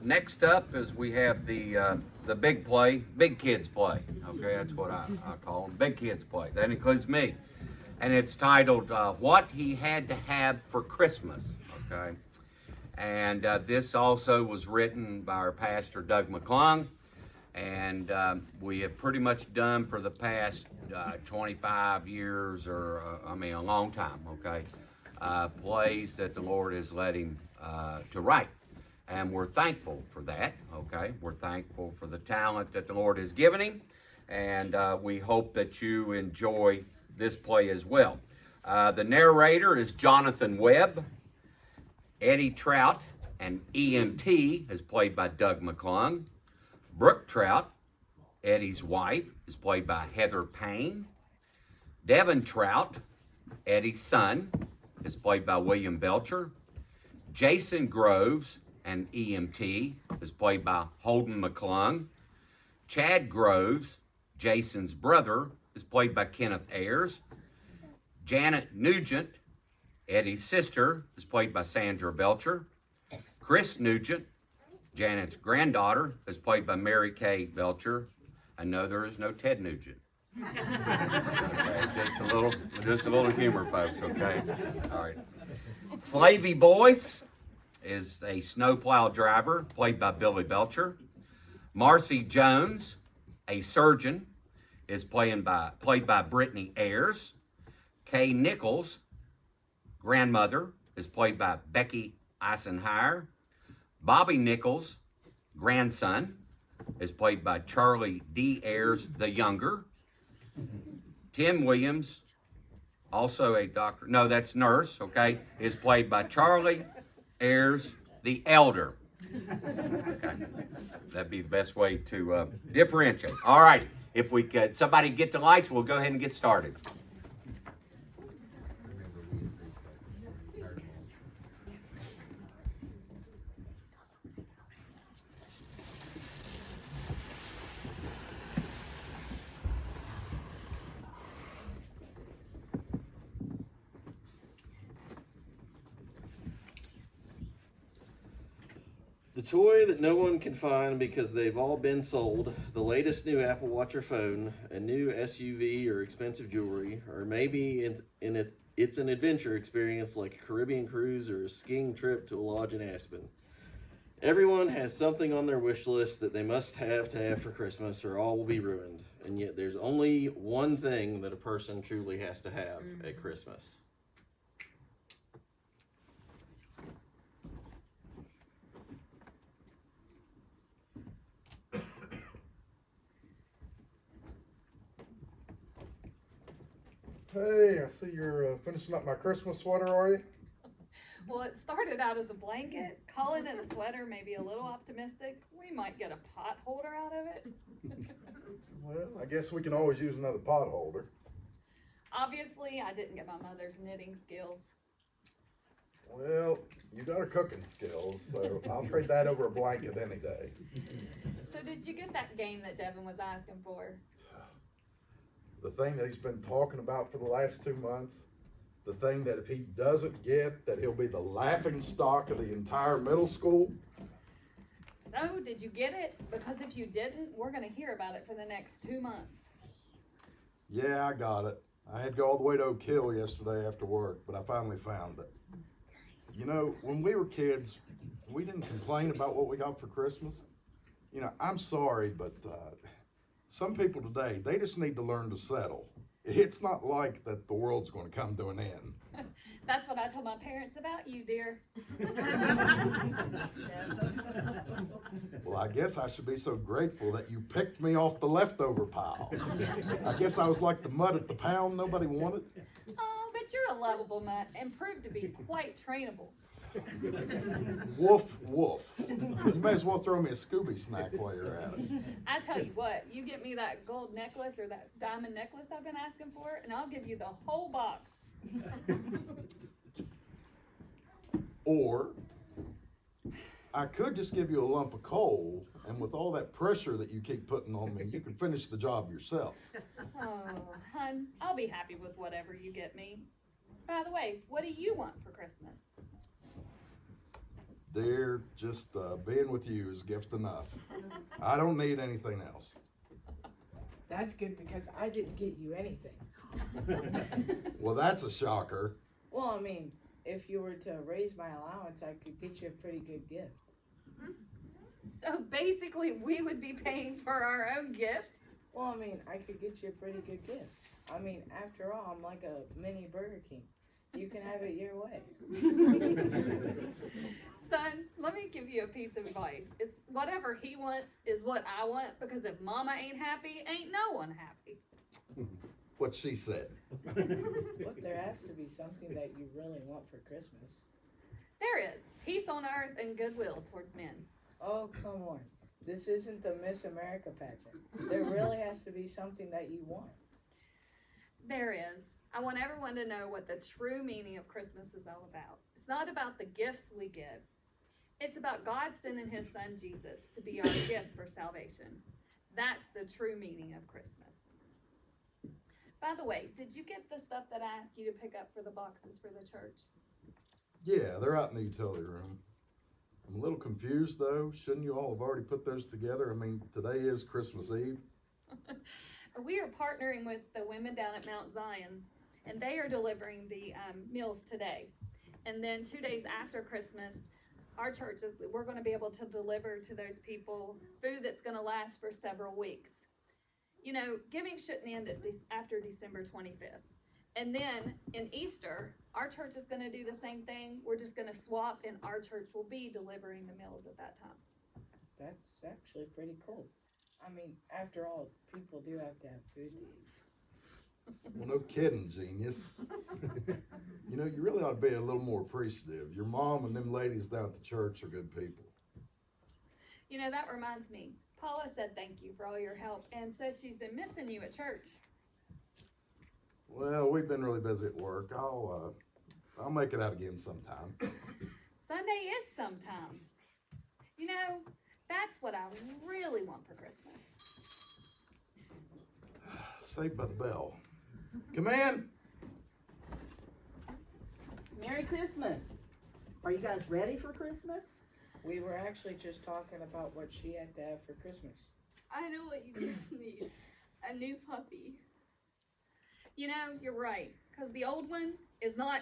next up is we have the big play, big kids play. Okay, that's what I call them, big kids play. That includes me, and it's titled "What He Had to Have for Christmas." Okay, and this also was written by our pastor Doug McClung, and we have pretty much done for the past 25 years, or a long time. Okay, plays that the Lord has led him to write. And we're thankful for that, okay? We're thankful for the talent that the Lord has given him, and we hope that you enjoy this play as well. The narrator is Jonathan Webb. Eddie Trout, an EMT, is played by Doug McClung. Brooke Trout, Eddie's wife, is played by Heather Payne. Devin Trout, Eddie's son, is played by William Belcher. Jason Groves, an EMT, is played by Holden McClung. Chad Groves, Jason's brother, is played by Kenneth Ayers. Janet Nugent, Eddie's sister, is played by Sandra Belcher. Chris Nugent, Janet's granddaughter, is played by Mary Kay Belcher. I know there is no Ted Nugent. Okay, just a little humor, folks, okay? All right. Flavy Boyce is a snowplow driver, played by Billy Belcher. Marcy Jones, a surgeon, is played by Brittany Ayers. Kay Nichols, grandmother, is played by Becky Eisenhower. Bobby Nichols, grandson, is played by Charlie D. Ayers the younger. Tim Williams, also a doctor, no, that's nurse, okay, is played by Charlie Ayers the elder. Okay, that'd be the best way to differentiate. All right, if we could, somebody get the lights, we'll go ahead and get started. The toy that no one can find because they've all been sold, the latest new Apple Watch or phone, a new SUV or expensive jewelry, or maybe it's an adventure experience like a Caribbean cruise or a skiing trip to a lodge in Aspen. Everyone has something on their wish list that they must have to have for Christmas or all will be ruined. And yet there's only one thing that a person truly has to have at Christmas. Hey, I see you're finishing up my Christmas sweater, are you? Well, it started out as a blanket. Calling it a sweater may be a little optimistic. We might get a pot holder out of it. Well, I guess we can always use another pot holder. Obviously, I didn't get my mother's knitting skills. Well, you got her cooking skills, so I'll trade that over a blanket any day. So did you get that game that Devin was asking for? The thing that he's been talking about for the last 2 months, the thing that if he doesn't get, that he'll be the laughing stock of the entire middle school. So, did you get it? Because if you didn't, we're going to hear about it for the next 2 months. Yeah, I got it. I had to go all the way to Oak Hill yesterday after work, but I finally found it. You know, when we were kids, we didn't complain about what we got for Christmas. You know, I'm sorry, but some people today, they just need to learn to settle. It's not like that the world's going to come to an end. That's what I told my parents about you, dear. Well, I guess I should be so grateful that you picked me off the leftover pile. I guess I was like the mud at the pound nobody wanted. Oh, but you're a lovable mutt and proved to be quite trainable. Woof, woof. You may as well throw me a Scooby snack while you're at it. I tell you what, you get me that gold necklace or that diamond necklace I've been asking for, and I'll give you the whole box. Or I could just give you a lump of coal, and with all that pressure that you keep putting on me, you can finish the job yourself. Oh, hun, I'll be happy with whatever you get me. By the way, what do you want for Christmas? dear, just being with you is gift enough. I don't need anything else. That's good because I didn't get you anything. Well, that's a shocker. Well, I mean, if you were to raise my allowance, I could get you a pretty good gift. So basically, we would be paying for our own gift. Well, I mean, I could get you a pretty good gift. I mean, after all, I'm like a mini Burger King. You can have it your way. Son, let me give you a piece of advice. It's whatever he wants is what I want, because if mama ain't happy, ain't no one happy. What she said. But there has to be something that you really want for Christmas. There is peace on earth and goodwill towards men. Oh, come on. This isn't the Miss America pageant. There really has to be something that you want. There is. I want everyone to know what the true meaning of Christmas is all about. It's not about the gifts we give. It's about God sending his son Jesus to be our gift for salvation. That's the true meaning of Christmas. By the way, did you get the stuff that I asked you to pick up for the boxes for the church? Yeah, they're out in the utility room. I'm a little confused though. Shouldn't you all have already put those together? I mean, today is Christmas Eve. We are partnering with the women down at Mount Zion, and they are delivering the meals today. And then 2 days after Christmas, our churches, we're going to be able to deliver to those people food that's going to last for several weeks. You know, giving shouldn't end after December 25th. And then in Easter, our church is going to do the same thing. We're just going to swap, and our church will be delivering the meals at that time. That's actually pretty cool. I mean, after all, people do have to have food to eat. Well, no kidding, genius. You know, you really ought to be a little more appreciative. Your mom and them ladies down at the church are good people. You know, that reminds me. Paula said thank you for all your help and says she's been missing you at church. Well, we've been really busy at work. I'll make it out again sometime. Sunday is sometime. You know, that's what I really want for Christmas. Saved by the bell. Come in. Merry Christmas. Are you guys ready for Christmas? We were actually just talking about what she had to have for Christmas. I know what you just need. A new puppy. You know, you're right, because the old one is not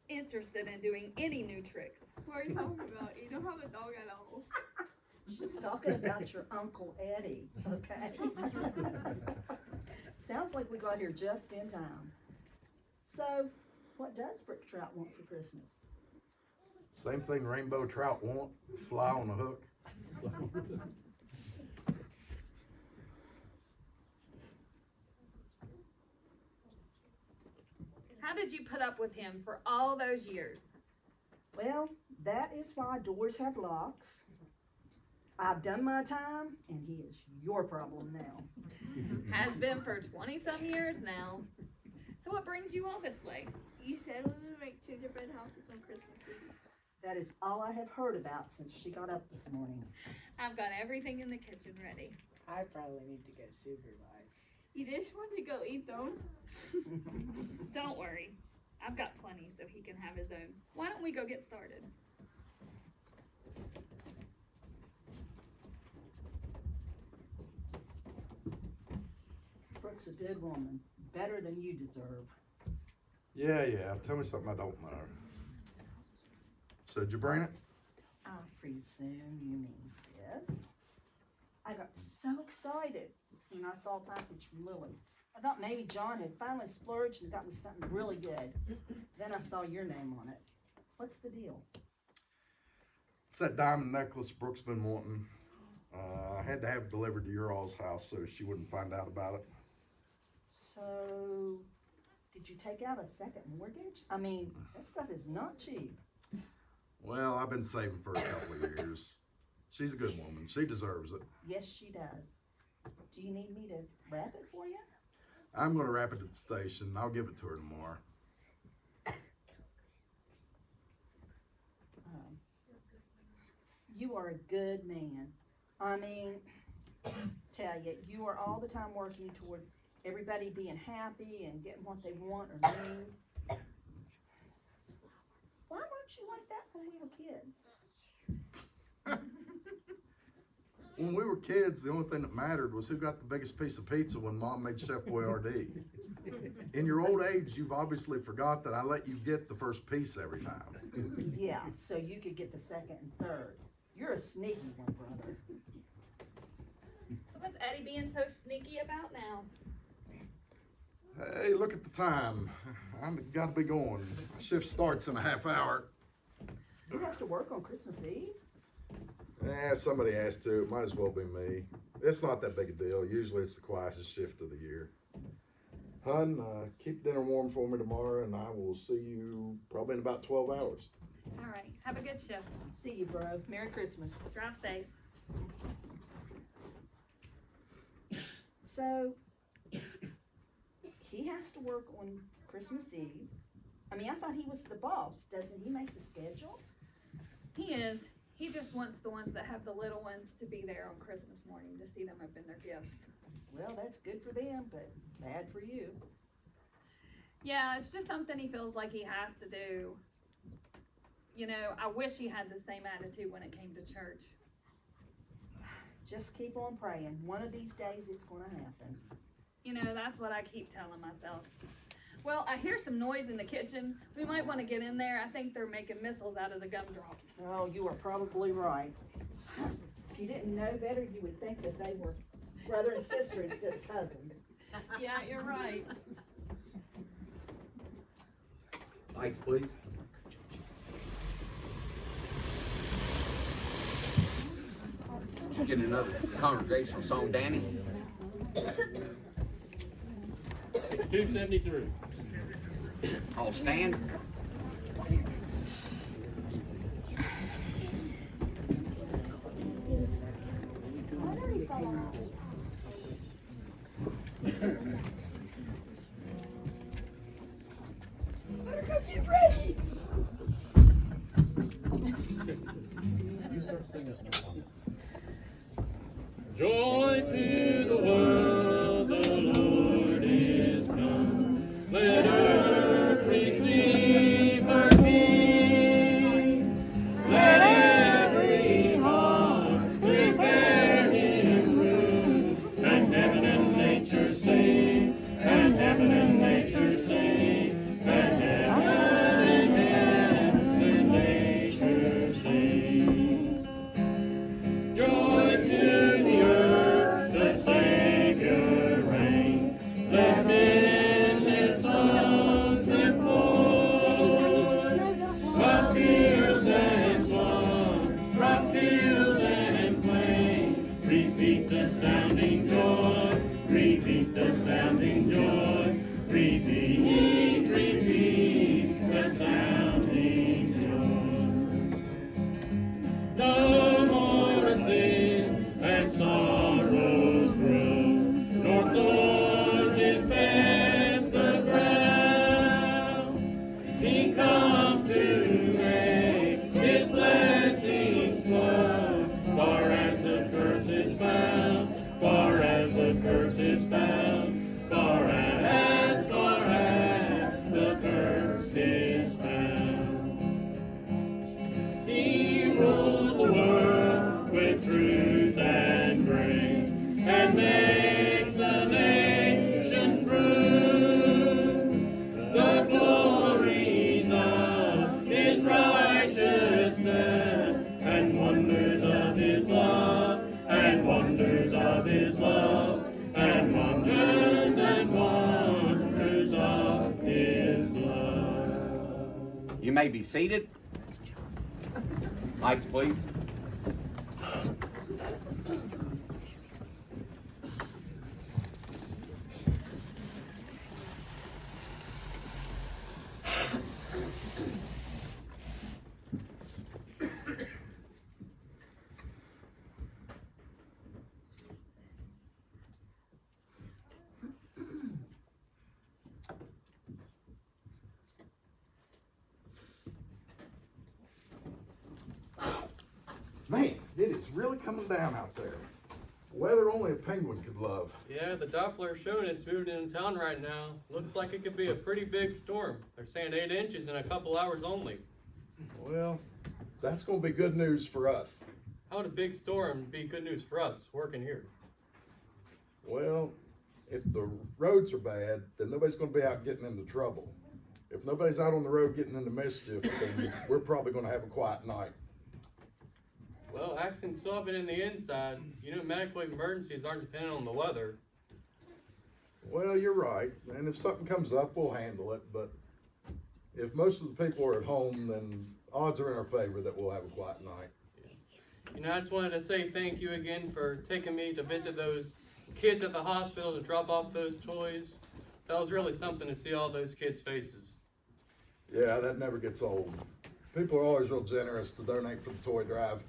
interested in doing any new tricks. What are you talking about? You don't have a dog at all. She's talking about your Uncle Eddie, okay? Sounds like we got here just in time. So, what does Brick Trout want for Christmas? Same thing rainbow trout want. Fly on a hook. How did you put up with him for all those years? Well, that is why doors have locks. I've done my time, and he is your problem now. Has been for 20-some years now. So what brings you all this way? You said we would make gingerbread houses on Christmas Eve. That is all I have heard about since she got up this morning. I've got everything in the kitchen ready. I probably need to get supervised. You just want to go eat them? Don't worry. I've got plenty so he can have his own. Why don't we go get started? Brooke's a good woman, better than you deserve. Yeah. Tell me something I don't know. So did you bring it? I presume you mean this. I got so excited when I saw a package from Lily's. I thought maybe John had finally splurged and got me something really good. Then I saw your name on it. What's the deal? It's that diamond necklace Brooke's been wanting. I had to have it delivered to your all's house so she wouldn't find out about it. So, did you take out a second mortgage? I mean, that stuff is not cheap. Well, I've been saving for a couple of years. She's a good woman. She deserves it. Yes, she does. Do you need me to wrap it for you? I'm going to wrap it at the station. I'll give it to her tomorrow. You are a good man. I mean, tell you, you are all the time working toward everybody being happy and getting what they want or need. Why weren't you like that when we were kids? When we were kids, the only thing that mattered was who got the biggest piece of pizza when Mom made Chef Boyardee. In your old age, you've obviously forgot that I let you get the first piece every time. Yeah, so you could get the second and third. You're a sneaky one, brother. So what's Eddie being so sneaky about now? Hey, look at the time. I've got to be going. My shift starts in a half hour. You have to work on Christmas Eve? Somebody has to. It might as well be me. It's not that big a deal. Usually it's the quietest shift of the year. Hun, keep dinner warm for me tomorrow, and I will see you probably in about 12 hours. All right, have a good shift. See you, bro. Merry Christmas. Drive safe. So, he has to work on Christmas Eve. I mean, I thought he was the boss. Doesn't he make the schedule? He is. He just wants the ones that have the little ones to be there on Christmas morning to see them open their gifts. Well, that's good for them, but bad for you. Yeah, it's just something he feels like he has to do. You know, I wish he had the same attitude when it came to church. Just keep on praying. One of these days it's gonna happen. You know, that's what I keep telling myself. Well, I hear some noise in the kitchen. We might want to get in there. I think they're making missiles out of the gumdrops. Oh, you are probably right. If you didn't know better, you would think that they were brother and sister instead of cousins. Yeah, you're right. Lights, please. Did you get another congregational song, Danny? It's 273. All stand. Joy to the world, the Lord is come. Let earth receive her King. Let every heart prepare him room. And heaven and nature sing, and heaven and nature sing, and heaven and nature sing. Joy to the earth, the Savior reigns. Let men his sons employ. Rock fields and swamps, rock fields and plains. Repeat the sounding joy, repeat the sounding joy. Repeat, repeat the sounding joy. No more sins and sorrows grow, nor thorns infest the ground. He comes to make his blessings flow, far as the curse is found, far as the curse is found, far as the curse is found. He rules the world with truth and grace, and makes the nations prove the glories of his righteousness, and wonders of his love, and wonders of his love, and wonders of his love. You may be seated. Lights, please. Man, it is really coming down out there. Weather only a penguin could love. Yeah, the Doppler showing it's moving into town right now. Looks like it could be a pretty big storm. They're saying 8 inches in a couple hours only. Well, That's gonna be good news for us. How would a big storm be good news for us working here? Well, if the roads are bad, then nobody's gonna be out getting into trouble. If nobody's out on the road getting into mischief, then we're probably gonna have a quiet night. Well, accidents still happen in the inside. You know, medical emergencies aren't dependent on the weather. Well, you're right, and if something comes up, we'll handle it, but if most of the people are at home, then odds are in our favor that we'll have a quiet night. You know, I just wanted to say thank you again for taking me to visit those kids at the hospital to drop off those toys. That was really something to see all those kids' faces. Yeah, that never gets old. People are always real generous to donate for the toy drive.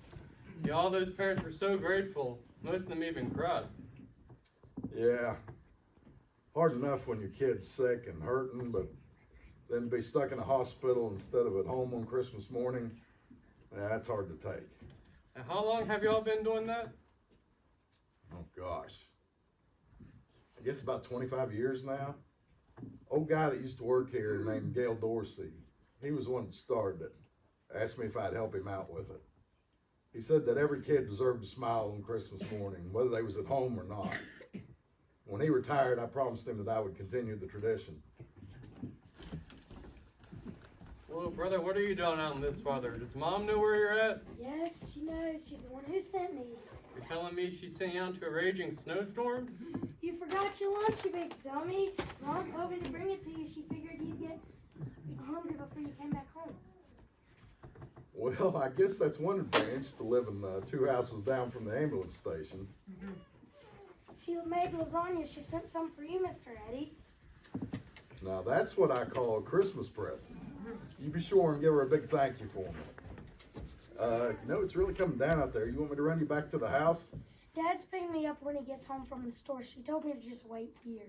Yeah, all those parents were so grateful. Most of them even cried. Yeah, hard enough when your kid's sick and hurting, but then to be stuck in a hospital instead of at home on Christmas morning, yeah, that's hard to take. And how long have y'all been doing that? Oh gosh, I guess about 25 years now. Old guy that used to work here named Gail Dorsey, he was the one that started it. Asked me if I'd help him out with it. He said that every kid deserved a smile on Christmas morning, whether they was at home or not. When he retired, I promised him that I would continue the tradition. Well, brother, what are you doing out in this weather? Does Mom know where you're at? Yes, she knows. She's the one who sent me. You're telling me she sent you out to a raging snowstorm? You forgot your lunch, you big dummy. Mom told me to bring it to you. She figured you'd get hungry before you came back home. Well, I guess that's one advantage to living 2 houses down from the ambulance station. She made lasagna. She sent some for you, Mr. Eddie. Now that's what I call a Christmas present. You be sure and give her a big thank you for me. You know, it's really coming down out there. You want me to run you back to the house? Dad's picking me up when he gets home from the store. She told me to just wait here.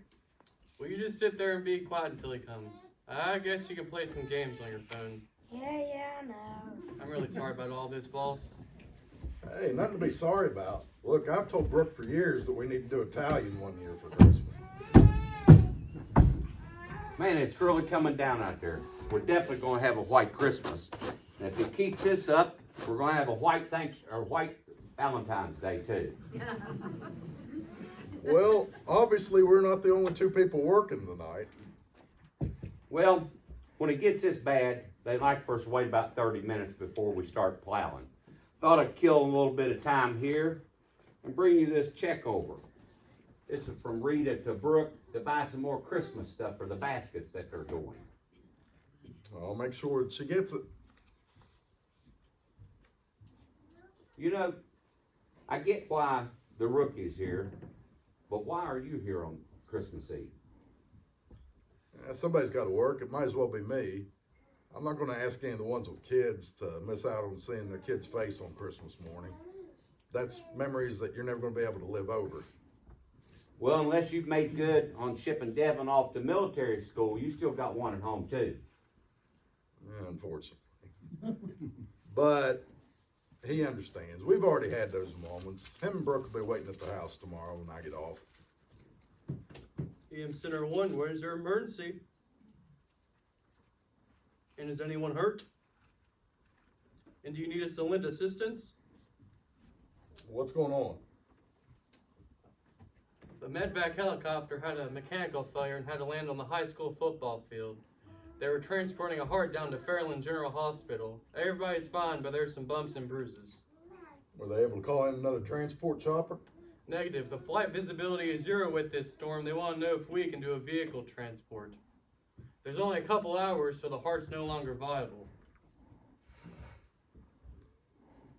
Will you just sit there and be quiet until he comes? I guess you can play some games on your phone. Yeah, I know. I'm really sorry about all this, boss. Hey, nothing to be sorry about. Look, I've told Brooke for years that we need to do Italian one year for Christmas. Man, it's really coming down out there. We're definitely gonna have a white Christmas. And if it keeps this up, we're gonna have a white white Valentine's Day too. Well, obviously we're not the only 2 people working tonight. Well, when it gets this bad, they like for us to wait about 30 minutes before we start plowing. Thought I'd kill a little bit of time here and bring you this check over. This is from Rita to Brooke to buy some more Christmas stuff for the baskets that they're doing. I'll make sure that she gets it. You know, I get why the rookie's here, but why are you here on Christmas Eve? Somebody's got to work. It might as well be me. I'm not going to ask any of the ones with kids to miss out on seeing their kid's face on Christmas morning. That's memories that you're never going to be able to live over. Well, unless you've made good on shipping Devin off to military school, you still got one at home too. Yeah, unfortunately. But he understands. We've already had those moments. Him and Brooke will be waiting at the house tomorrow when I get off. EM Center 1, where's your emergency? And is anyone hurt? And do you need us to lend assistance? What's going on? The medvac helicopter had a mechanical failure and had to land on the high school football field. They were transporting a heart down to Fairland General Hospital. Everybody's fine, but there's some bumps and bruises. Were they able to call in another transport chopper? Negative. The flight visibility is 0 with this storm. They want to know if we can do a vehicle transport. There's only a couple hours, so the heart's no longer viable.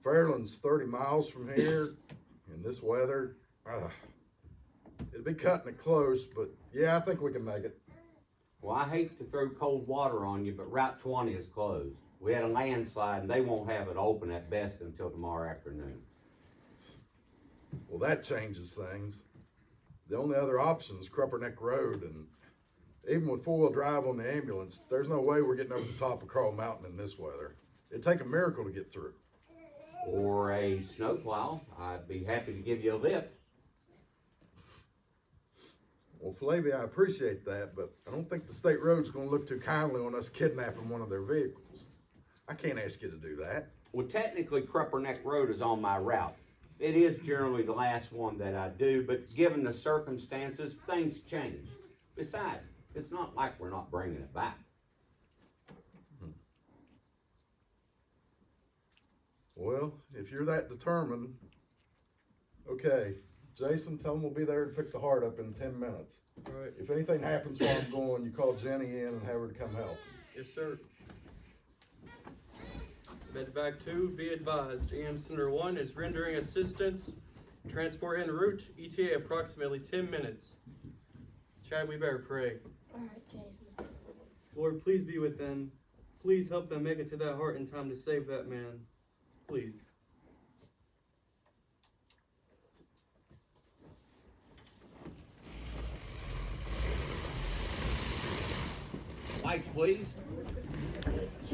Fairland's 30 miles from here in this weather. It'd be cutting it close, but yeah, I think we can make it. Well, I hate to throw cold water on you, but Route 20 is closed. We had a landslide and they won't have it open at best until tomorrow afternoon. Well, that changes things. The only other option is Crupperneck Road, and even with 4-wheel drive on the ambulance, there's no way we're getting over the top of Carl Mountain in this weather. It'd take a miracle to get through. Or a snowplow. I'd be happy to give you a lift. Well, Flavia, I appreciate that, but I don't think the state road's gonna look too kindly on us kidnapping one of their vehicles. I can't ask you to do that. well, technically Crupper Neck Road is on my route. It is generally the last one that I do, but given the circumstances, things change. Besides, it's not like we're not bringing it back. Well, if you're that determined, okay, Jason, tell him we'll be there to pick the heart up in 10 minutes. Alright, If anything happens while I'm going, you call Jenny in and have her to come help. yes, sir. Medevac 2, be advised, EM Center 1 is rendering assistance. Transport en route, ETA approximately 10 minutes. Chad, we better pray. Alright, Jason. Lord, please be with them. Please help them make it to that heart in time to save that man. Please. Lights, please.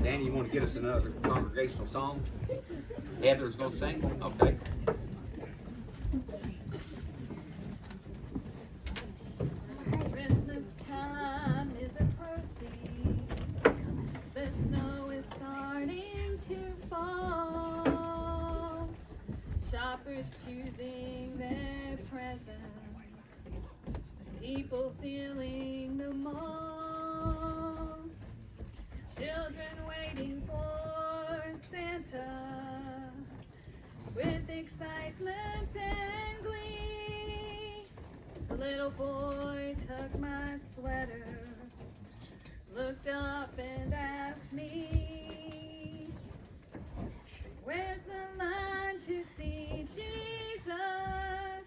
Danny, you want to get us another congregational song? Heather's gonna sing? Okay. Christmas time is approaching. The snow is starting to fall. Shoppers choosing their presents. People feeling the mall. Children waiting for Santa with excitement and glee. The little boy took my sweater, looked up and asked me, where's the line to see Jesus?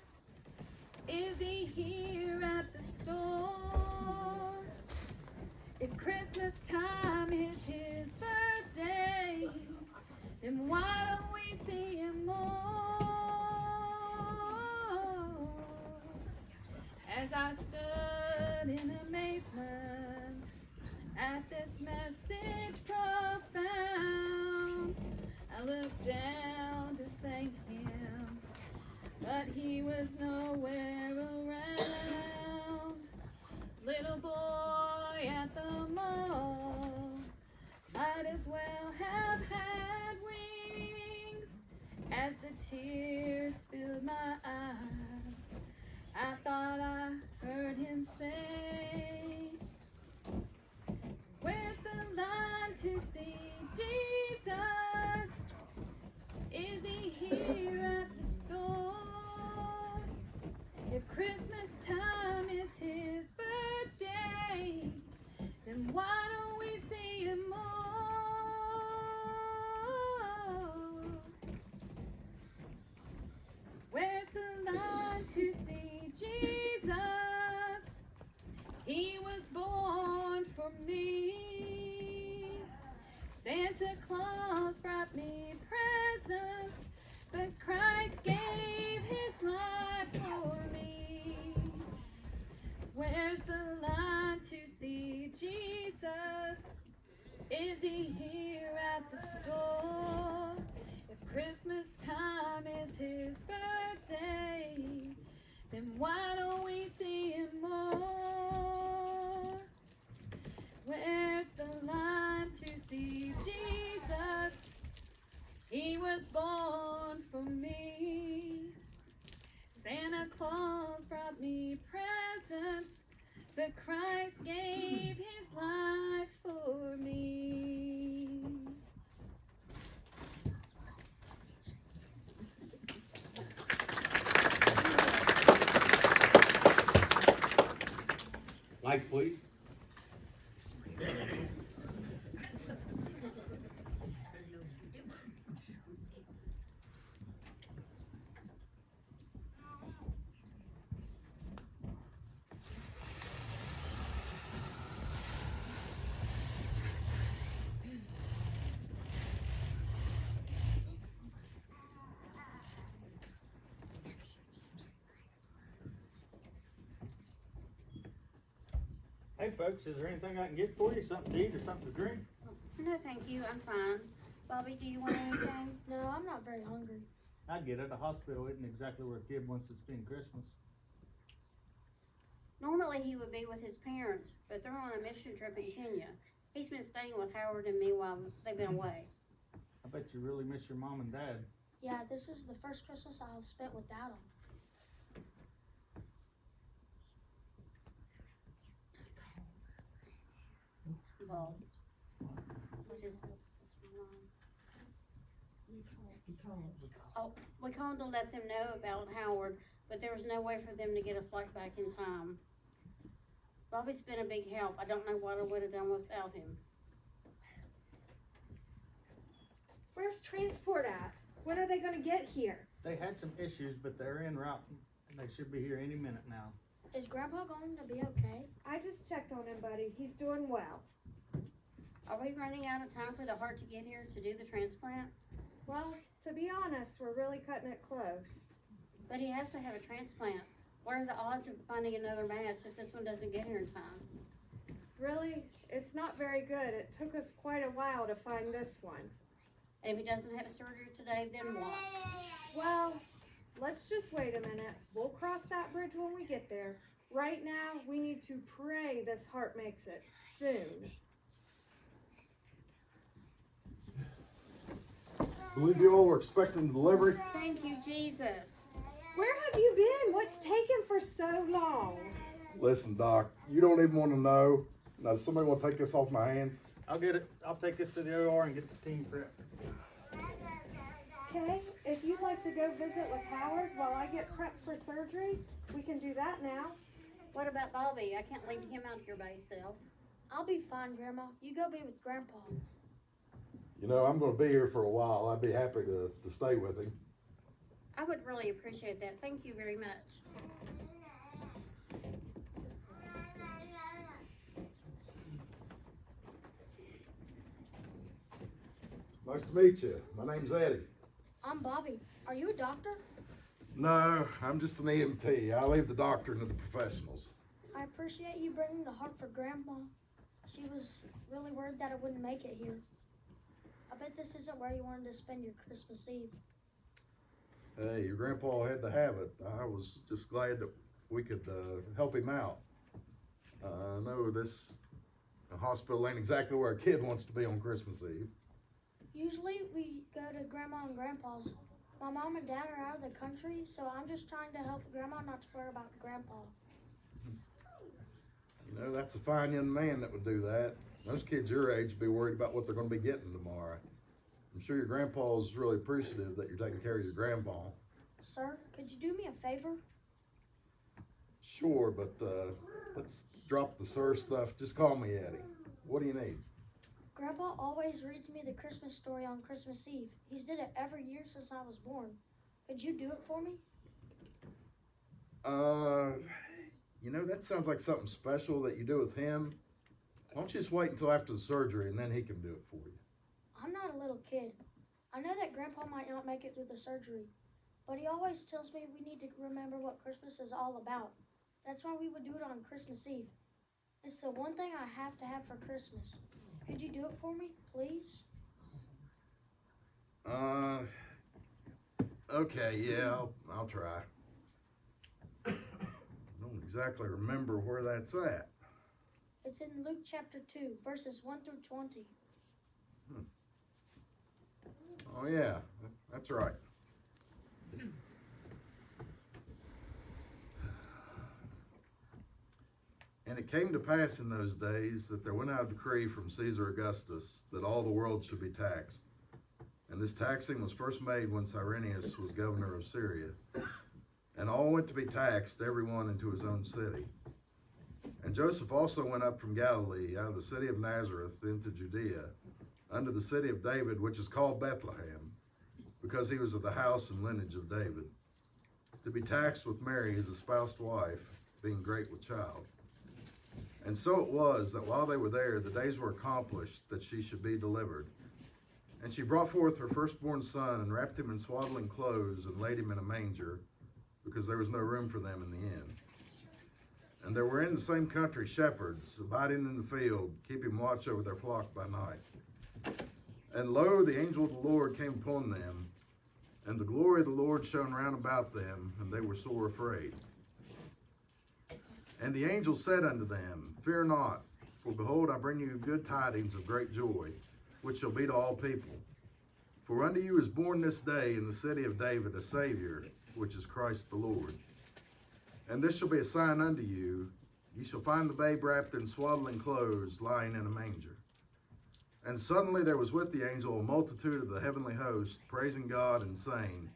Is he here at the store? If Christmas time is his birthday, then why don't we see him more? As I stood in amazement at this message profound, I looked down to thank him, but he was nowhere around. Little boy at the mall might as well have had wings. As the tears filled my eyes, I thought I heard him say, where's the line to see Jesus? Is he here at the store? If Christmas time is his birthday, then why don't we see him more? Where's the line to see Jesus? He was born for me. Santa Claus brought me presents, but Christ gave his life for me. Where's the line to see Jesus? Is he here at the store? If Christmas time is his birthday, then why don't we see him more? Where's the line to see Jesus? He was born for me. Santa Claus brought me presents, but Christ gave his life for me. Lights, please. Hey folks, is there anything I can get for you? Something to eat or something to drink? No, thank you. I'm fine. Bobby, do you want anything? No, I'm not very hungry. I get it. A hospital isn't exactly where a kid wants to spend Christmas. Normally he would be with his parents, but they're on a mission trip in Kenya. He's been staying with Howard and me while they've been away. I bet you really miss your mom and dad. Yeah, this is the first Christmas I've spent without them. Lost. What is it? Oh, we called to let them know about Howard, but there was no way for them to get a flight back in time. Bobby's been a big help. I don't know what I would have done without him. Where's transport at? When are they gonna get here? They had some issues, but they're en route. They should be here any minute now. Is Grandpa going to be okay? I just checked on him, buddy. He's doing well. Are we running out of time for the heart to get here to do the transplant? Well, to be honest, we're really cutting it close. But he has to have a transplant. What are the odds of finding another match if this one doesn't get here in time? Really, it's not very good. It took us quite a while to find this one. And if he doesn't have surgery today, then what? Well, let's just wait a minute. We'll cross that bridge when we get there. Right now, we need to pray this heart makes it soon. Believe you all were expecting delivery? Thank you, Jesus. Where have you been? What's taken for so long? Listen, Doc, you don't even want to know. Now, does somebody want to take this off my hands? I'll get it. I'll take this to the OR and get the team prepped. Okay, if you'd like to go visit with Howard while I get prepped for surgery, we can do that now. What about Bobby? I can't leave him out here by himself. I'll be fine, Grandma. You go be with Grandpa. You know, I'm going to be here for a while. I'd be happy to stay with him. I would really appreciate that. Thank you very much. Nice to meet you. My name's Eddie. I'm Bobby. Are you a doctor? No, I'm just an EMT. I leave the doctoring to the professionals. I appreciate you bringing the heart for Grandma. She was really worried that I wouldn't make it here. I bet this isn't where you wanted to spend your Christmas Eve. Hey, your grandpa had to have it. I was just glad that we could help him out. I know this hospital ain't exactly where a kid wants to be on Christmas Eve. Usually we go to Grandma and Grandpa's. My mom and dad are out of the country, so I'm just trying to help Grandma not to worry about Grandpa. You know, that's a fine young man that would do that. Most kids your age would be worried about what they're going to be getting tomorrow. I'm sure your grandpa's really appreciative that you're taking care of your grandpa. Sir, could you do me a favor? Sure, but let's drop the sir stuff. Just call me Eddie. What do you need? Grandpa always reads me the Christmas story on Christmas Eve. He's did it every year since I was born. Could you do it for me? You know, that sounds like something special that you do with him. Why don't you just wait until after the surgery and then he can do it for you? I'm not a little kid. I know that Grandpa might not make it through the surgery, but he always tells me we need to remember what Christmas is all about. That's why we would do it on Christmas Eve. It's the one thing I have to have for Christmas. Could you do it for me, please? Okay, yeah, I'll try. I don't exactly remember where that's at. It's in Luke chapter 2, verses 1 through 20. Oh yeah, that's right. And it came to pass in those days that there went out a decree from Caesar Augustus that all the world should be taxed. And this taxing was first made when Cyrenius was governor of Syria. And all went to be taxed, every one into his own city. And Joseph also went up from Galilee, out of the city of Nazareth, into Judea, unto the city of David, which is called Bethlehem, because he was of the house and lineage of David, to be taxed with Mary, his espoused wife, being great with child. And so it was that while they were there, the days were accomplished that she should be delivered. And she brought forth her firstborn son, and wrapped him in swaddling clothes, and laid him in a manger, because there was no room for them in the inn. And there were in the same country shepherds, abiding in the field, keeping watch over their flock by night. And lo, the angel of the Lord came upon them, and the glory of the Lord shone round about them, and they were sore afraid. And the angel said unto them, Fear not, for behold, I bring you good tidings of great joy, which shall be to all people. For unto you is born this day in the city of David a Savior, which is Christ the Lord. And this shall be a sign unto you, ye shall find the babe wrapped in swaddling clothes, lying in a manger. And suddenly there was with the angel a multitude of the heavenly host, praising God and saying,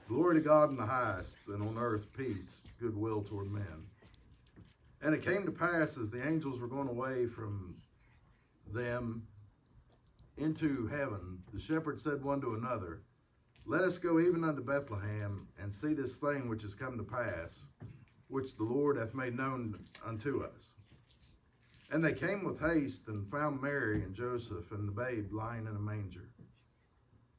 Glory to God in the highest, and on earth peace, goodwill toward men. And it came to pass, as the angels were going away from them into heaven, the shepherds said one to another, Let us go even unto Bethlehem, and see this thing which is come to pass, which the Lord hath made known unto us. And they came with haste, and found Mary and Joseph and the babe lying in a manger.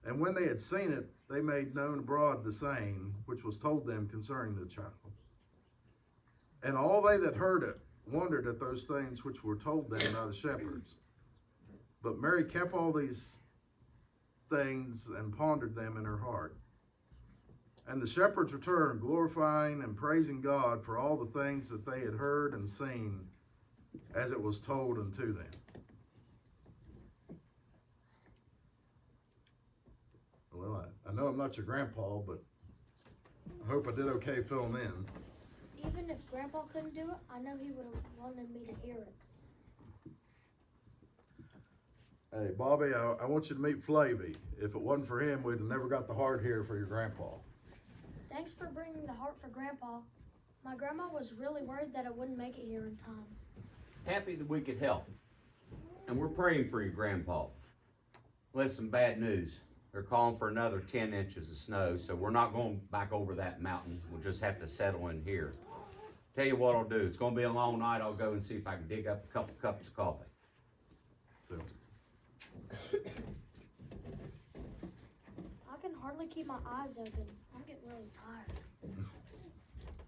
And when they had seen it, they made known abroad the saying which was told them concerning the child. And all they that heard it wondered at those things which were told them by the shepherds. But Mary kept all these things and pondered them in her heart. And the shepherds returned, glorifying and praising God for all the things that they had heard and seen, as it was told unto them. Well, I know I'm not your grandpa, but I hope I did okay filling in. Even if Grandpa couldn't do it, I know he would have wanted me to hear it. Hey, Bobby, I want you to meet Flavy. If it wasn't for him, we'd have never got the heart here for your grandpa. Thanks for bringing the heart for Grandpa. My grandma was really worried that I wouldn't make it here in time. Happy that we could help. And we're praying for your grandpa. Listen, bad news. They're calling for another 10 inches of snow, so we're not going back over that mountain. We'll just have to settle in here. Tell you what I'll do. It's going to be a long night. I'll go and see if I can dig up a couple cups of coffee. So, I can hardly keep my eyes open. I'm getting really tired.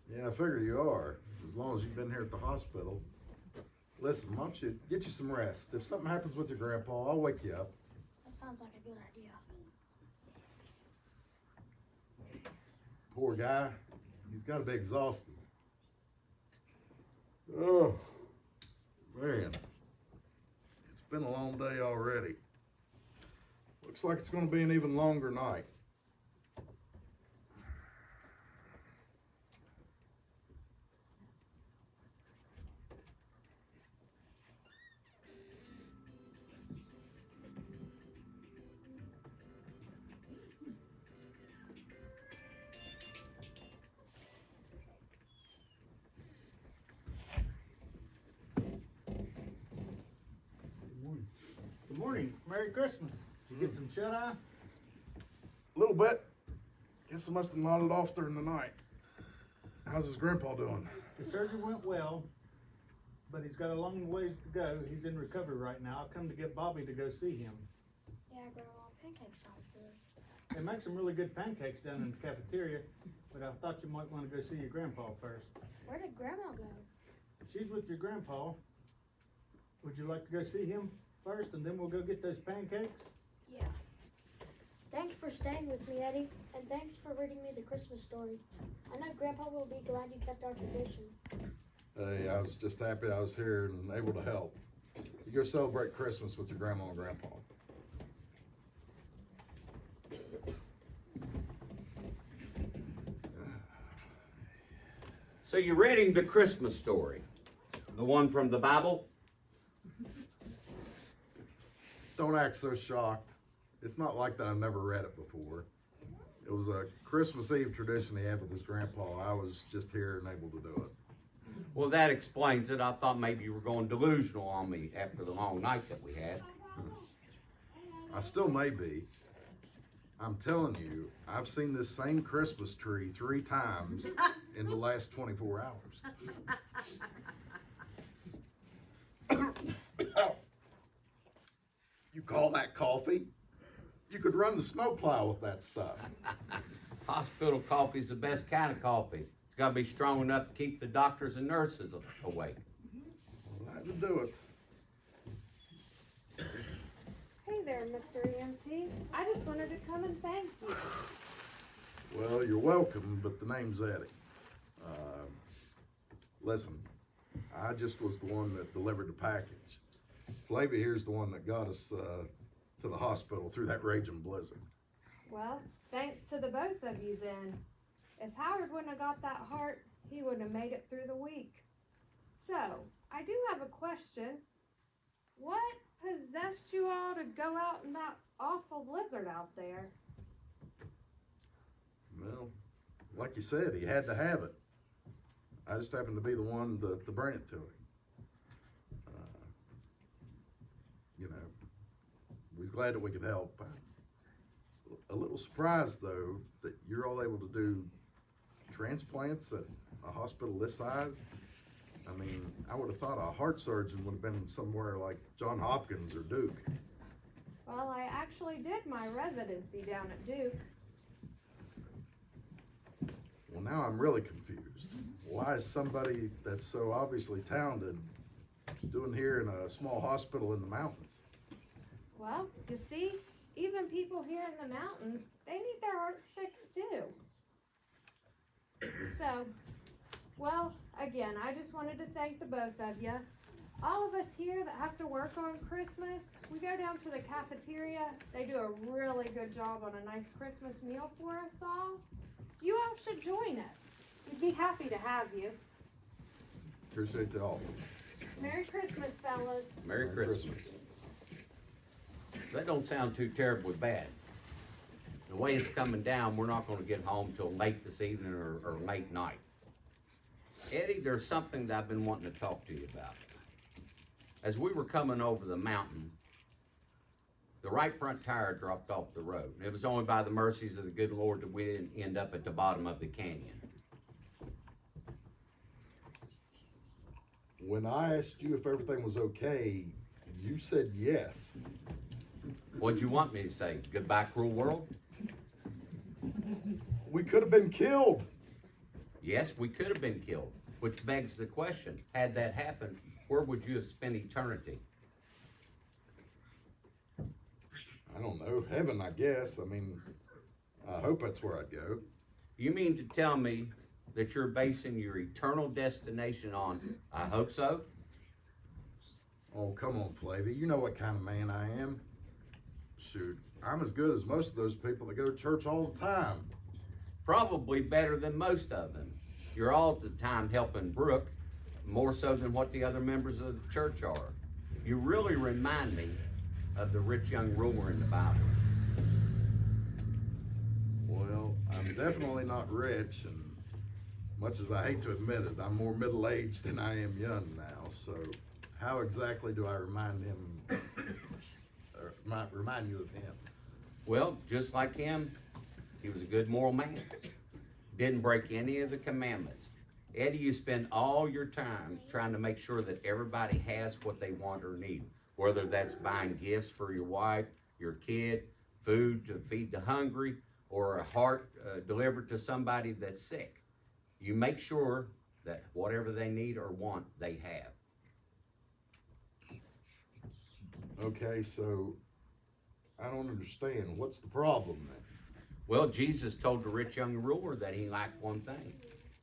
yeah, I figure you are, as long as you've been here at the hospital. Listen, why don't you get you some rest? If something happens with your grandpa, I'll wake you up. That sounds like a good idea. Poor guy. He's got to be exhausted. Oh, man. It's been a long day already. Looks like it's going to be an even longer night. Good morning. Merry Christmas. Did you get some shut-eye? A little bit. Guess I must have nodded off during the night. How's his grandpa doing? The surgery went well, but he's got a long ways to go. He's in recovery right now. I'll come to get Bobby to go see him. Yeah, Grandma, pancake sounds good. They make some really good pancakes down in the cafeteria, but I thought you might want to go see your grandpa first. Where did Grandma go? She's with your grandpa. Would you like to go see him first, and then we'll go get those pancakes? Yeah. Thanks for staying with me, Eddie, and thanks for reading me the Christmas story. I know Grandpa will be glad you kept our tradition. Hey, I was just happy I was here and able to help. You go celebrate Christmas with your grandma and grandpa. So you read him the Christmas story, the one from the Bible? Don't act so shocked. It's not like that I've never read it before. It was a Christmas Eve tradition he had with his grandpa. I was just here and able to do it. Well, that explains it. I thought maybe you were going delusional on me after the long night that we had. I still may be. I'm telling you, I've seen this same Christmas tree 3 times in the last 24 hours. You call that coffee? You could run the snowplow with that stuff. Hospital coffee's the best kind of coffee. It's got to be strong enough to keep the doctors and nurses awake. Glad to do it. Hey there, Mr. EMT. I just wanted to come and thank you. Well, you're welcome, but the name's Eddie. Listen, I just was the one that delivered the package. Flavia here's the one that got us to the hospital through that raging blizzard. Well, thanks to the both of you then. If Howard wouldn't have got that heart, he wouldn't have made it through the week. So, I do have a question. What possessed you all to go out in that awful blizzard out there? Well, like you said, he had to have it. I just happened to be the one to bring it to him. You know, we was glad that we could help. A little surprised though that you're all able to do transplants at a hospital this size. I mean, I would have thought a heart surgeon would have been somewhere like John Hopkins or Duke. Well, I actually did my residency down at Duke. Well, now I'm really confused. Why is somebody that's so obviously talented doing here in a small hospital in the mountains? Well, you see, even people here in the mountains, they need their hearts fixed too. So, well, again, I just wanted to thank the both of you. All of us here that have to work on Christmas, we go down to the cafeteria. They do a really good job on a nice Christmas meal for us all. You all should join us. We'd be happy to have you. Appreciate the offer. Merry Christmas, fellas. Merry Christmas. That don't sound too terribly bad. The way it's coming down, we're not gonna get home till late this evening or late night. Eddie, there's something that I've been wanting to talk to you about. As we were coming over the mountain, the right front tire dropped off the road. It was only by the mercies of the good Lord that we didn't end up at the bottom of the canyon. When I asked you if everything was okay, you said yes. What'd you want me to say? Goodbye, cruel world? We could have been killed. Yes, we could have been killed, which begs the question, had that happened, where would you have spent eternity? I don't know, heaven, I guess. I mean, I hope that's where I'd go. You mean to tell me that you're basing your eternal destination on, I hope so? Oh, come on, Flavy. You know what kind of man I am. Shoot, I'm as good as most of those people that go to church all the time. Probably better than most of them. You're all the time helping Brooke, more so than what the other members of the church are. You really remind me of the rich young ruler in the Bible. Well, I'm definitely not rich, and much as I hate to admit it, I'm more middle-aged than I am young now. So how exactly do I remind him, or remind you of him? Well, just like him, he was a good moral man. Didn't break any of the commandments. Eddie, you spend all your time trying to make sure that everybody has what they want or need. Whether that's buying gifts for your wife, your kid, food to feed the hungry, or a heart delivered to somebody that's sick. You make sure that whatever they need or want, they have. Okay, so I don't understand. What's the problem then? Well, Jesus told the rich young ruler that he lacked one thing.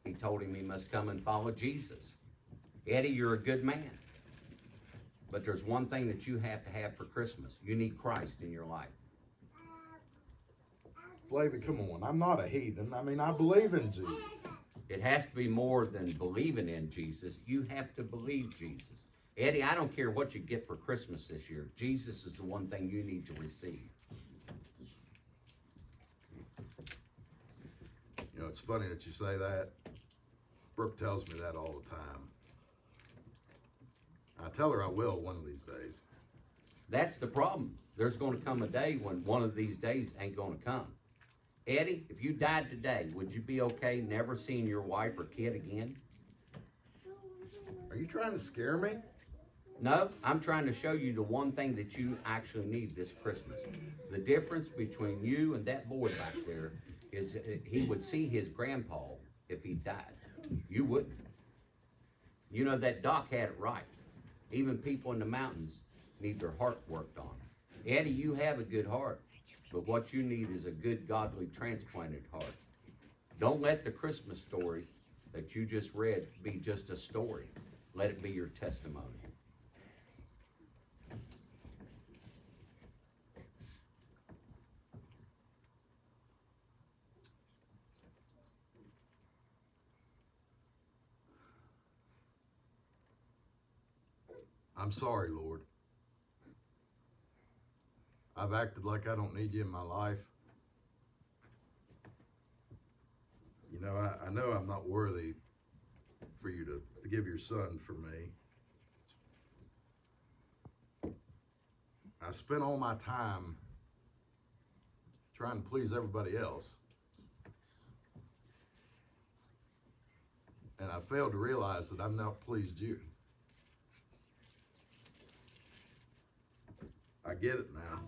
He told him he must come and follow Jesus. Eddie, you're a good man. But there's one thing that you have to have for Christmas. You need Christ in your life. Flavy, come on. I'm not a heathen. I mean, I believe in Jesus. It has to be more than believing in Jesus. You have to believe Jesus. Eddie, I don't care what you get for Christmas this year. Jesus is the one thing you need to receive. You know, it's funny that you say that. Brooke tells me that all the time. I tell her I will one of these days. That's the problem. There's going to come a day when one of these days ain't going to come. Eddie, if you died today, would you be okay never seeing your wife or kid again? Are you trying to scare me? No, I'm trying to show you the one thing that you actually need this Christmas. The difference between you and that boy back there is he would see his grandpa if he died. You wouldn't. You know, that doc had it right. Even people in the mountains need their heart worked on. Eddie, you have a good heart, but what you need is a good, godly, transplanted heart. Don't let the Christmas story that you just read be just a story. Let it be your testimony. I'm sorry, Lord. I've acted like I don't need you in my life. You know, I know I'm not worthy for you to give your son for me. I spent all my time trying to please everybody else. And I failed to realize that I've not pleased you. I get it now.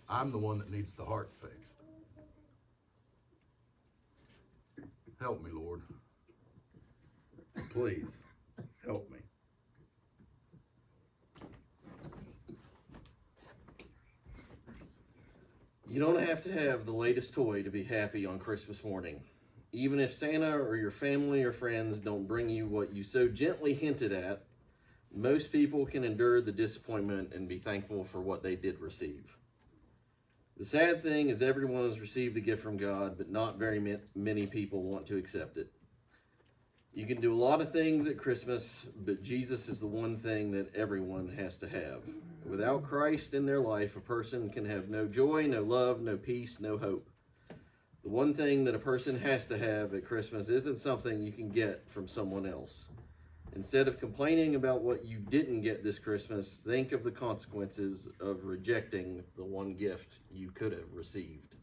I'm the one that needs the heart fixed. Help me, Lord. Please, help me. You don't have to have the latest toy to be happy on Christmas morning. Even if Santa or your family or friends don't bring you what you so gently hinted at, most people can endure the disappointment and be thankful for what they did receive. The sad thing is everyone has received a gift from God, but not very many people want to accept it. You can do a lot of things at Christmas, but Jesus is the one thing that everyone has to have. Without Christ in their life, a person can have no joy, no love, no peace, no hope. The one thing that a person has to have at Christmas isn't something you can get from someone else. Instead of complaining about what you didn't get this Christmas, think of the consequences of rejecting the one gift you could have received.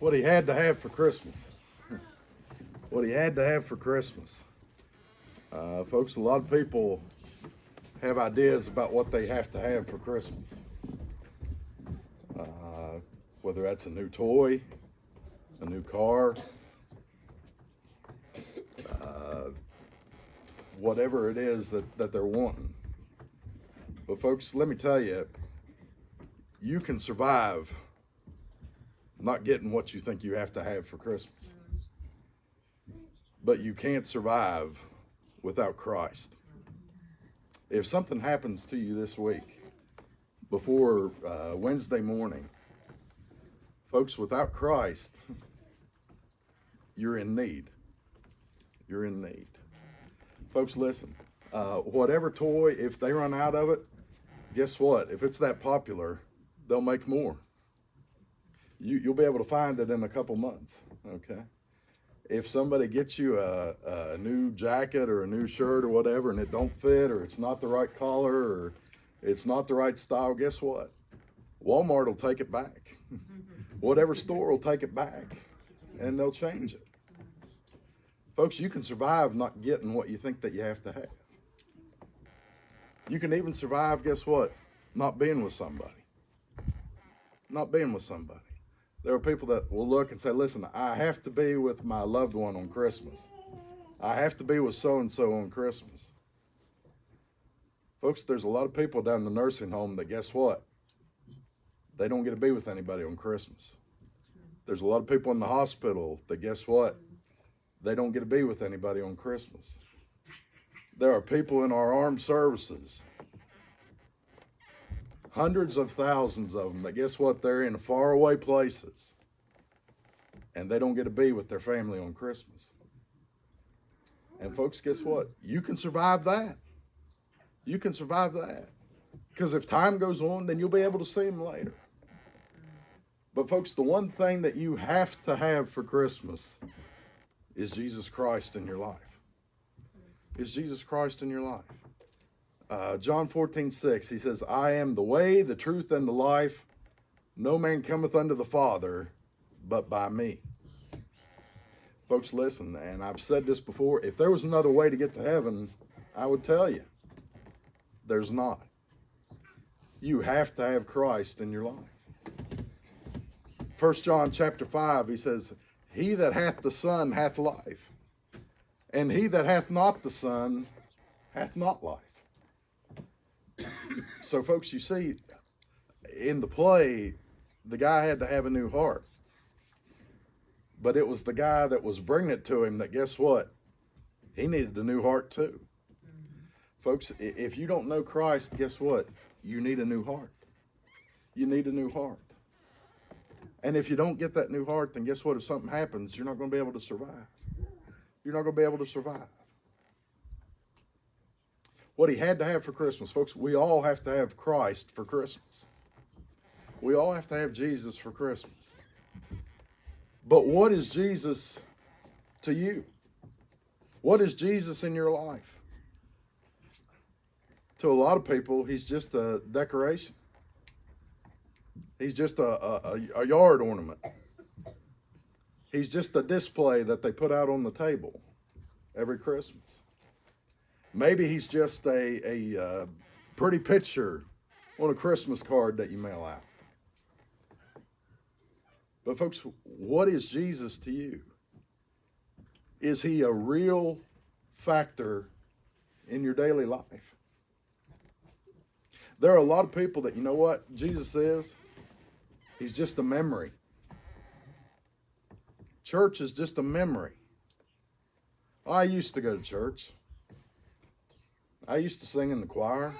What he had to have for Christmas. What he had to have for Christmas. Folks, a lot of people have ideas about what they have to have for Christmas. Whether that's a new toy, a new car, whatever it is that they're wanting. But folks, let me tell you, you can survive not getting what you think you have to have for Christmas. But you can't survive without Christ. If something happens to you this week, before Wednesday morning, folks, without Christ, you're in need. You're in need. Folks, listen, whatever toy, if they run out of it, guess what? If it's that popular, they'll make more. You'll be able to find it in a couple months, okay? If somebody gets you a new jacket or a new shirt or whatever and it don't fit or it's not the right color or it's not the right style, guess what? Walmart will take it back. Whatever store will take it back and they'll change it. Folks, you can survive not getting what you think that you have to have. You can even survive, guess what? Not being with somebody. Not being with somebody. There are people that will look and say, listen, I have to be with my loved one on Christmas. I have to be with so-and-so on Christmas. Folks, there's a lot of people down in the nursing home that, guess what? They don't get to be with anybody on Christmas. There's a lot of people in the hospital that, guess what? They don't get to be with anybody on Christmas. There are people in our armed services, hundreds of thousands of them, that guess what? They're in faraway places and they don't get to be with their family on Christmas. And folks, guess what? You can survive that. You can survive that. Because if time goes on, then you'll be able to see them later. But folks, the one thing that you have to have for Christmas is Jesus Christ in your life. Is Jesus Christ in your life. John 14:6, he says, I am the way, the truth, and the life. No man cometh unto the Father but by me. Folks, listen, and I've said this before, if there was another way to get to heaven, I would tell you. There's not. You have to have Christ in your life. 1 John chapter 5, he says, he that hath the Son hath life, and he that hath not the Son hath not life. So, folks, you see, in the play, the guy had to have a new heart. But it was the guy that was bringing it to him that, guess what? He needed a new heart too. Folks, if you don't know Christ, guess what? You need a new heart. You need a new heart. And if you don't get that new heart, then guess what? If something happens, you're not going to be able to survive. You're not going to be able to survive. What he had to have for Christmas, folks, we all have to have Christ for Christmas. We all have to have Jesus for Christmas. But what is Jesus to you? What is Jesus in your life? To a lot of people, he's just a decoration. He's just a yard ornament. He's just a display that they put out on the table every Christmas. Maybe he's just a pretty picture on a Christmas card that you mail out. But folks, what is Jesus to you? Is he a real factor in your daily life? There are a lot of people that, you know what Jesus is? He's just a memory. Church is just a memory. I used to go to church. I used to sing in the choir.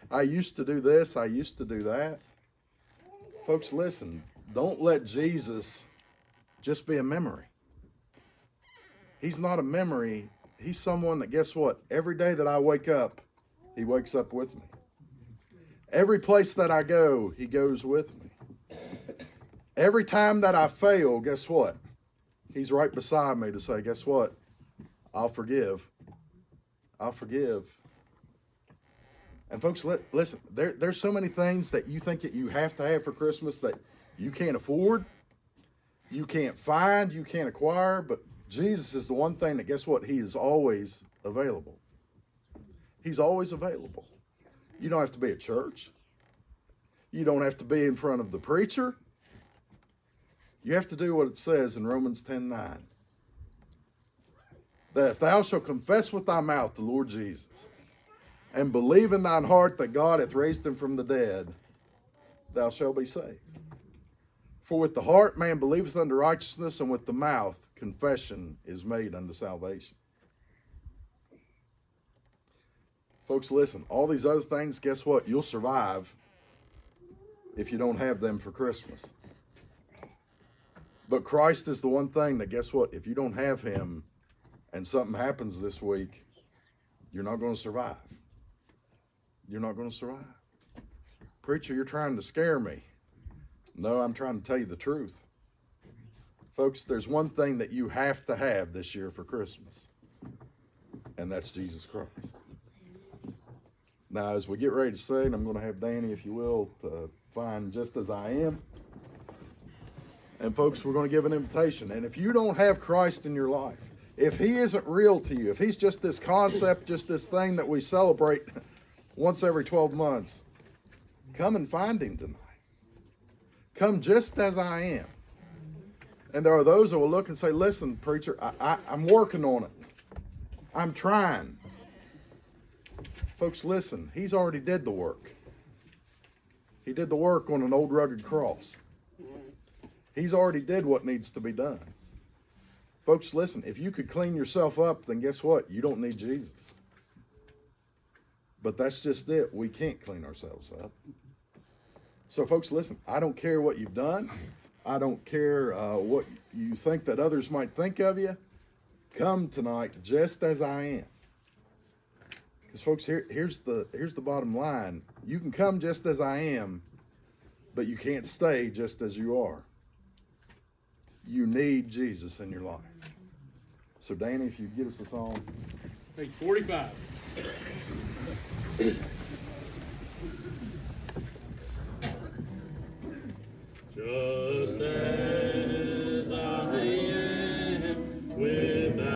I used to do this. I used to do that. Folks, listen. Don't let Jesus just be a memory. He's not a memory. He's someone that, guess what? Every day that I wake up, he wakes up with me. Every place that I go, he goes with me. Every time that I fail, guess what? He's right beside me to say, guess what? I'll forgive. I'll forgive. And folks, listen, there's so many things that you think that you have to have for Christmas that you can't afford, you can't find, you can't acquire, but Jesus is the one thing that, guess what? He is always available. He's always available. You don't have to be at church. You don't have to be in front of the preacher. You have to do what it says in Romans 10:9. That if thou shalt confess with thy mouth the Lord Jesus, and believe in thine heart that God hath raised him from the dead, thou shalt be saved. For with the heart man believeth unto righteousness, and with the mouth confession is made unto salvation. Folks, listen, all these other things, guess what? You'll survive if you don't have them for Christmas. But Christ is the one thing that, guess what? If you don't have him and something happens this week, you're not going to survive. You're not going to survive. Preacher, you're trying to scare me. No, I'm trying to tell you the truth. Folks, there's one thing that you have to have this year for Christmas, and that's Jesus Christ. Now, as we get ready to sing, I'm going to have Danny, if you will, to find Just As I Am. And folks, we're going to give an invitation. And if you don't have Christ in your life, if he isn't real to you, if he's just this concept, just this thing that we celebrate once every 12 months, come and find him tonight. Come just as I am. And there are those that will look and say, listen, preacher, I'm working on it. I'm trying. Folks, listen, he's already did the work. He did the work on an old rugged cross. He's already did what needs to be done. Folks, listen, if you could clean yourself up, then guess what? You don't need Jesus. But that's just it. We can't clean ourselves up. So, folks, listen, I don't care what you've done. I don't care what you think that others might think of you. Come tonight just as I am. Because, folks, here's the bottom line. You can come just as I am, but you can't stay just as you are. You need Jesus in your life. So, Danny, if you get us a song. Page 45. it.